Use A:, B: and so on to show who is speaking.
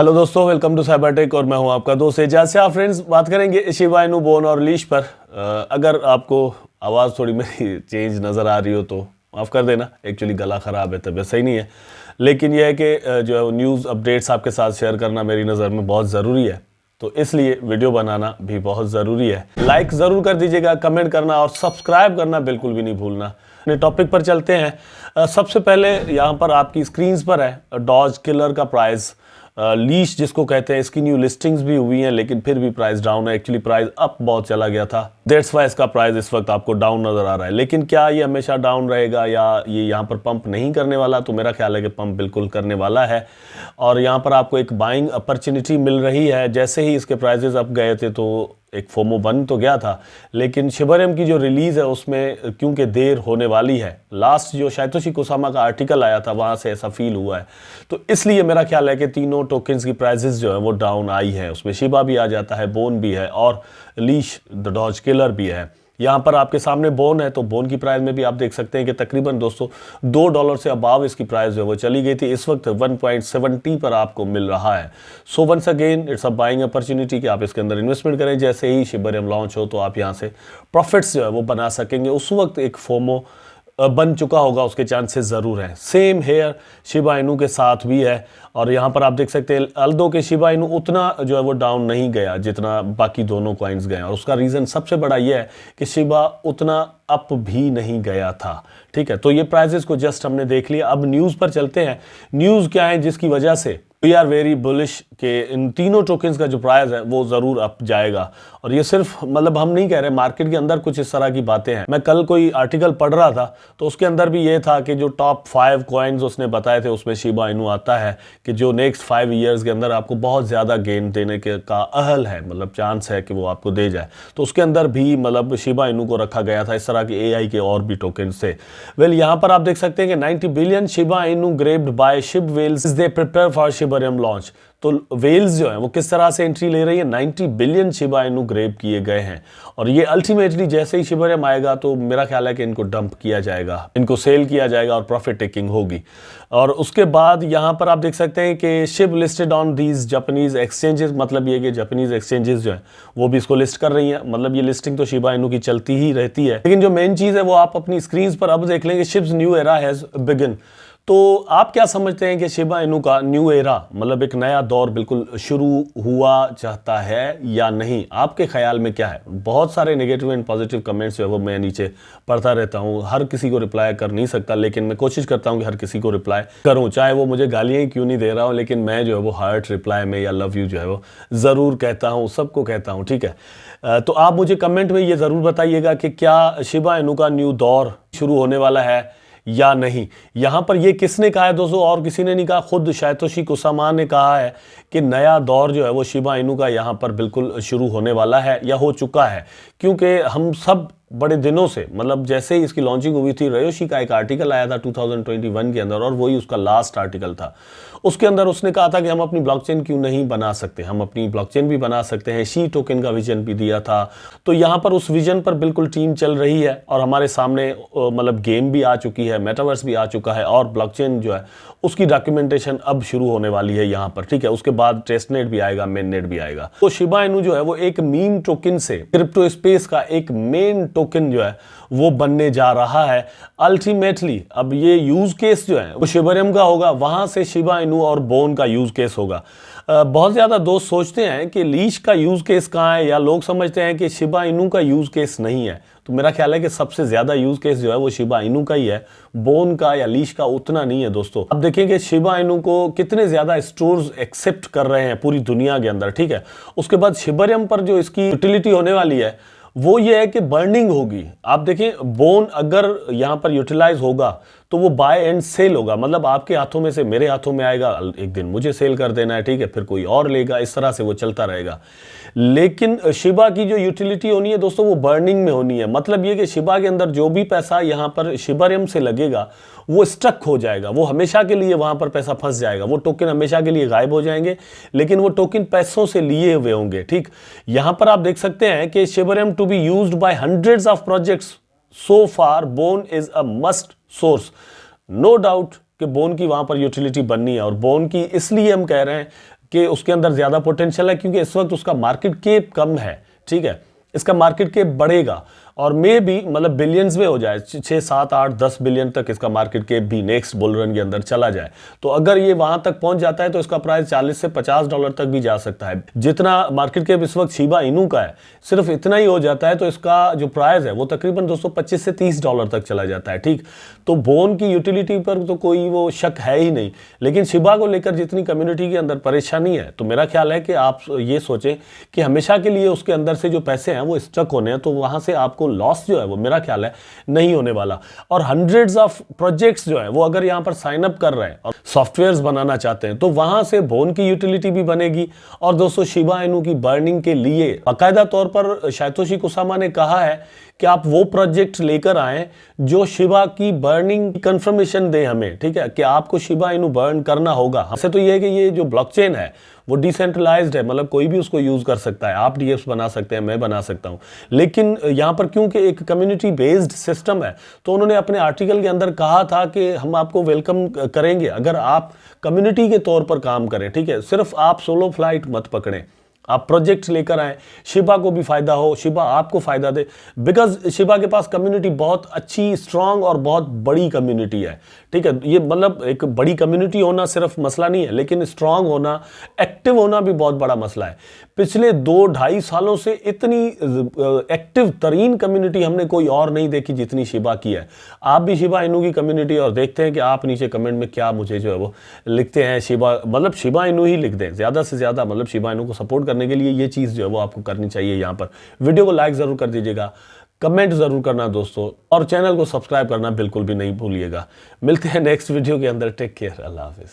A: Hello दोस्तों, welcome to Cybertech और मैं हूं आपका दोस्त एजाज से। आप फ्रेंड्स बात करेंगे शिबा इनू, बोन और लीश पर। अगर आपको आवाज़ थोड़ी मेरी चेंज नज़र आ रही हो तो माफ़ कर देना, एक्चुअली गला ख़राब है, तबीयत सही नहीं है। लेकिन यह है कि जो है न्यूज़ अपडेट्स आपके साथ शेयर करना मेरी नज़र में बहुत ज़रूरी है, तो इसलिए वीडियो बनाना भी बहुत ज़रूरी है। लाइक ज़रूर कर दीजिएगा, कमेंट करना और सब्सक्राइब करना बिल्कुल भी नहीं भूलना। अपने टॉपिक पर चलते हैं। सबसे पहले यहाँ पर आपकी स्क्रीन्स पर है डॉज किलर का प्राइस। लीश जिसको कहते हैं, इसकी न्यू लिस्टिंग्स भी हुई हैं, लेकिन फिर भी प्राइस डाउन है। एक्चुअली प्राइस अप बहुत चला गया था, दैट्स वाई इसका प्राइस इस वक्त आपको डाउन नजर आ रहा है। लेकिन क्या ये हमेशा डाउन रहेगा या ये यहाँ पर पंप नहीं करने वाला? तो मेरा ख्याल है कि पंप बिल्कुल करने वाला है और यहाँ पर आपको एक बाइंग अपॉर्चुनिटी मिल रही है। जैसे ही इसके प्राइजेस अप गए थे तो एक फोमो बन तो गया था, लेकिन शिबरियम की जो रिलीज़ है उसमें क्योंकि देर होने वाली है, लास्ट जो साइतोशी कुसामा का आर्टिकल आया था वहाँ से ऐसा फील हुआ है, तो इसलिए मेरा ख्याल है कि तीनों टोकन्स की प्राइसेस जो है वो डाउन आई है। उसमें शिबा भी आ जाता है, बोन भी है और लीश द डॉज किलर भी है। यहाँ पर आपके सामने बोन है, तो बोन की प्राइस में भी आप देख सकते हैं कि तकरीबन दोस्तों $2 से अबाव इसकी प्राइस जो है वो चली गई थी। इस वक्त 1.70 पर आपको मिल रहा है। So once again it's a buying opportunity कि आप इसके अंदर इन्वेस्टमेंट करें। जैसे ही शिबरियम लॉन्च हो तो आप यहाँ से प्रॉफिट्स जो है वो बना सकेंगे। उस वक्त एक फोमो बन चुका होगा, उसके चांसेस ज़रूर हैं। सेम हेयर शिबा इनू के साथ भी है और यहाँ पर आप देख सकते हैं अल्दो के शिबा इनू उतना जो है वो डाउन नहीं गया जितना बाकी दोनों कॉइन्स गए, और उसका रीज़न सबसे बड़ा ये है कि शिबा उतना अप भी नहीं गया था। ठीक है, तो ये प्राइजेस को जस्ट हमने देख लिया। अब न्यूज़ पर चलते हैं। न्यूज़ क्या है जिसकी वजह से वी आर वेरी बुलिश के इन तीनों टोकन्स का जो प्राइस है वो ज़रूर अप जाएगा। और ये सिर्फ मतलब हम नहीं कह रहे, मार्केट के अंदर कुछ इस तरह की बातें हैं। मैं कल कोई आर्टिकल पढ़ रहा था तो उसके अंदर भी ये था कि जो टॉप 5 कॉइन्स उसने बताए थे उसमें शिबा इनू आता है कि जो नेक्स्ट 5 ईयर्स के अंदर आपको बहुत ज़्यादा गेन देने के का अहल है, मतलब चांस है कि वो आपको दे जाए। तो उसके अंदर भी मतलब शिबा इनू को रखा गया था। इस तरह के AI के और भी टोकन्स थे। वेल यहाँ पर आप देख सकते हैं कि 90 billion Shiba Inu grabbed by Shib whales they prepare for Shibarium launch. तो वेल्स जो है वो किस तरह से एंट्री ले रही है, 90 बिलियन शिबा इनू ग्रेब किए गए हैं और ये अल्टीमेटली जैसे ही शिबरियम आएगा तो मेरा ख्याल है कि इनको डंप किया जाएगा, इनको सेल किया जाएगा और प्रॉफिट टेकिंग होगी। और उसके बाद यहाँ पर आप देख सकते हैं कि Shiv listed on these Japanese exchanges, मतलब ये कि जापानीज एक्सचेंजेस जो है वो भी इसको लिस्ट कर रही हैं। मतलब ये लिस्टिंग तो शिबा इनू की चलती ही रहती है, लेकिन जो मेन चीज़ है वो आप अपनी स्क्रीन पर अब देख लेंगे, शिब्स न्यू एरा हैज़ बिगिन। तो आप क्या समझते हैं कि शिबा इनू का न्यू एरा मतलब एक नया दौर बिल्कुल शुरू हुआ चाहता है या नहीं? आपके ख्याल में क्या है? बहुत सारे नेगेटिव एंड पॉजिटिव कमेंट्स जो है वो मैं नीचे पढ़ता रहता हूँ। हर किसी को रिप्लाई कर नहीं सकता, लेकिन मैं कोशिश करता हूँ कि हर किसी को रिप्लाई करूँ, चाहे वो मुझे गालियाँ ही क्यों नहीं दे रहा हूँ, लेकिन मैं जो है वो हार्ट रिप्लाई में या लव यू जो है वो ज़रूर कहता हूँ, सबको कहता हूँ। ठीक है, तो आप मुझे कमेंट में ये ज़रूर बताइएगा कि क्या शिबा इनू का न्यू दौर शुरू होने वाला है या नहीं। यहां पर ये किसने कहा है दोस्तों? और किसी ने नहीं कहा, खुद साइतोशी कुसामा ने कहा है कि नया दौर जो है वो शिबा इनू का यहां पर बिल्कुल शुरू होने वाला है या हो चुका है। क्योंकि हम सब बड़े दिनों से, मतलब जैसे ही इसकी लॉन्चिंग हुई थी, रयोशी का एक आर्टिकल आया था 2021 के अंदर और वही उसका लास्ट आर्टिकल था। उसके अंदर उसने कहा था कि हम अपनी ब्लॉकचेन क्यों नहीं बना सकते, हम अपनी ब्लॉकचेन भी बना सकते हैं। शी टोकन का विजन भी दिया था। तो यहाँ पर उस विजन पर बिल्कुल टीम चल रही है और हमारे सामने मतलब गेम भी आ चुकी है, मेटावर्स भी आ चुका है और ब्लॉकचेन जो है उसकी डॉक्यूमेंटेशन अब शुरू होने वाली है यहाँ पर। ठीक है, उसके बाद टेस्टनेट भी आएगा, मेननेट भी आएगा। तो शिबा इनू जो है वो एक मीम टोकन से क्रिप्टो स्पेस का एक मेन टोकन जो है वो बनने जा रहा है अल्टीमेटली। अब ये यूज केस जो है वो शिबरियम का होगा, वहां से शिबा इनू और बोन का यूज केस होगा। बहुत ज़्यादा दोस्त सोचते हैं कि लीश का यूज़ केस कहाँ है, या लोग समझते हैं कि शिबा इनू का यूज़ केस नहीं है। तो मेरा ख्याल है कि सबसे ज़्यादा यूज़ केस जो है वो शिबा इनू का ही है, बोन का या लीश का उतना नहीं है दोस्तों। अब देखिए कि शिबा इनू को कितने ज़्यादा स्टोर्स एक्सेप्ट कर रहे हैं पूरी दुनिया के अंदर। ठीक है, उसके बाद शिबरियम पर जो इसकी यूटिलिटी होने वाली है वो ये है कि बर्निंग होगी। आप देखिए बोन अगर यहाँ पर यूटिलाइज होगा तो वो बाय एंड सेल होगा, मतलब आपके हाथों में से मेरे हाथों में आएगा, एक दिन मुझे सेल कर देना है, ठीक है, फिर कोई और लेगा, इस तरह से वो चलता रहेगा। लेकिन शिबा की जो यूटिलिटी होनी है दोस्तों वो बर्निंग में होनी है। मतलब ये कि शिबा के अंदर जो भी पैसा यहाँ पर शिबरियम से लगेगा वो स्टक हो जाएगा, वो हमेशा के लिए वहां पर पैसा फंस जाएगा, वो टोकन हमेशा के लिए गायब हो जाएंगे, लेकिन वो टोकन पैसों से लिए हुए होंगे। ठीक, यहां पर आप देख सकते हैं कि Shibarium to be used by hundreds of projects so far, bone is a must source. No doubt कि बोन की वहां पर यूटिलिटी बननी है, और बोन की इसलिए हम कह रहे हैं कि उसके अंदर ज़्यादा पोटेंशियल है, क्योंकि इस वक्त उसका मार्केट कैप कम है, ठीक है। इसका मार्केट कैप बढ़ेगा और मे भी मतलब बिलियंस में हो जाए, 6, 7, 8, 10 बिलियन तक इसका मार्केट कैप भी नेक्स्ट बुल रन के अंदर चला जाए। तो अगर ये वहां तक पहुंच जाता है तो इसका प्राइस 40 से 50 डॉलर तक भी जा सकता है। जितना मार्केट कैप इस वक्त शिबा इनू का है, सिर्फ इतना ही हो जाता है तो इसका जो प्राइस है वो तकरीबन दोस्तों 25 से 30 डॉलर तक चला जाता है, ठीक। तो बोन की यूटिलिटी पर तो कोई वो शक है ही नहीं, लेकिन शिबा को लेकर जितनी कम्युनिटी के अंदर परेशानी है, तो मेरा ख्याल है कि आप ये सोचें कि हमेशा के लिए उसके अंदर से जो पैसे हैं वो स्टक होने हैं, तो वहां से आपको लॉस जो है वो मेरा ख्याल है नहीं होने वाला। और हंड्रेड्स ऑफ प्रोजेक्ट्स जो है वो अगर यहां पर साइन अप कर रहे हैं और सॉफ्टवेयर्स बनाना चाहते हैं, तो वहां से बोन की यूटिलिटी भी बनेगी। और दोस्तों शिबा इनू की बर्निंग के लिए बाकायदा तौर पर सातोशी कुसामा ने कहा है कि आप वो प्रोजेक्ट लेकर आए जो शिबा की बर्निंग कंफर्मेशन दे हमें, ठीक है, कि आपको शिबा इनू बर्न करना होगा। हमसे तो ये है कि ये जो ब्लॉकचेन है वो डिसेंट्रलाइज्ड है, मतलब कोई भी उसको यूज कर सकता है। आप डीएप्स बना सकते हैं, मैं बना सकता हूं, लेकिन यहां पर क्योंकि एक कम्युनिटी बेस्ड सिस्टम है, तो उन्होंने अपने आर्टिकल के अंदर कहा था कि हम आपको वेलकम करेंगे अगर आप कम्युनिटी के तौर पर काम करें, ठीक है। सिर्फ आप सोलो फ्लाइट मत पकड़ें, आप प्रोजेक्ट्स लेकर आए, शिबा को भी फायदा हो, शिबा आपको फायदा दे, बिकॉज शिबा के पास कम्युनिटी बहुत अच्छी, स्ट्रांग और बहुत बड़ी कम्युनिटी है, ठीक है। ये मतलब एक बड़ी कम्युनिटी होना सिर्फ मसला नहीं है, लेकिन स्ट्रांग होना, एक्टिव होना भी बहुत बड़ा मसला है। पिछले 2-2.5 सालों से इतनी एक्टिव तरीन कम्युनिटी हमने कोई और नहीं देखी जितनी शिबा की है। आप भी शिबा इनू की कम्युनिटी और देखते हैं कि आप नीचे कमेंट में क्या मुझे जो है वो लिखते हैं। शिबा मतलब शिबा इनू ही लिख दें ज़्यादा से ज़्यादा, मतलब शिबा इनू को सपोर्ट करने के लिए ये चीज़ जो है वो आपको करनी चाहिए। यहाँ पर वीडियो को लाइक ज़रूर कर दीजिएगा, कमेंट ज़रूर करना दोस्तों, और चैनल को सब्सक्राइब करना बिल्कुल भी नहीं भूलिएगा। मिलते हैं नेक्स्ट वीडियो के अंदर। टेक केयर, अल्लाह हाफिज़।